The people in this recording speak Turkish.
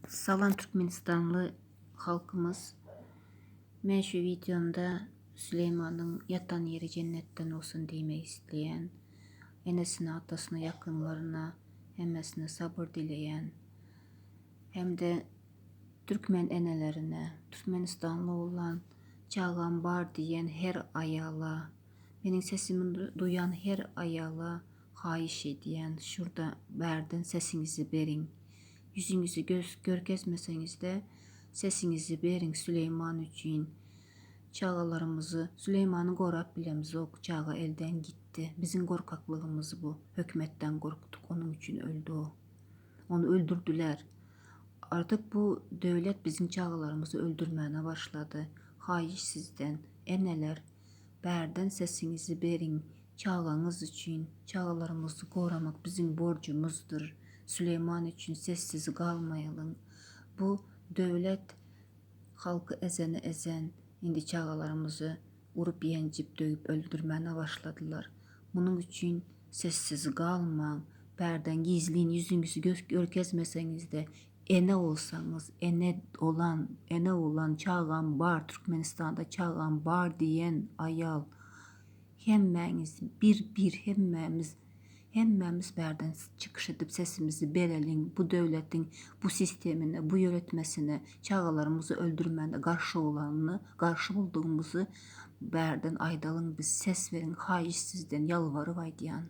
Salam Türkmenistanlı halkımız. Ben şu videomda Süleyman'ın yatan yeri cennetten olsun demek isteyen, enesine, atasına, yakınlarına, hemmesine sabır dileyen, hem de Türkmen enelerine, Türkmenistanlı olan çağan var diyen her ayala, benim sesimi duyan her ayala hayiş ediyen, şurada verden sesinizi verin. Yüzünüzü görkezmeseniz de sesinizi verin Süleyman için. Çağalarımızı, Süleyman'ı korap bilemiz, o çağa elden gitti. Bizim korkaklığımız bu. Hükmetten korktuk, onun için öldü o. Onu öldürdüler. Artık bu devlet bizim çağalarımızı öldürmeye başladı. Hayiş sizden, eneler, berden sesinizi verin. Çağanız için, çağalarımızı korumak bizim borcumuzdur. Süleyman için sessiz kalmayalım. Bu devlet halkı ezen, indi çağalarımızı vurup yencip döyüp öldürmeye başladılar. Bunun için sessiz kalmayın. Berden gizliyin, yüzünüzü görkezmeseniz de ene olsanız, ene olan çağan var, Türkmenistan'da çağan var diyen ayal, hemmeniz bir hemmemiz berden çıkış edip sesimizi verelim. Bu devletin bu sistemine, bu yönetmesine, çağalarımızı öldürmende karşı olduğumuzu berden aydalın, biz ses verin, hayiş sizden yalvarı vaydiyan.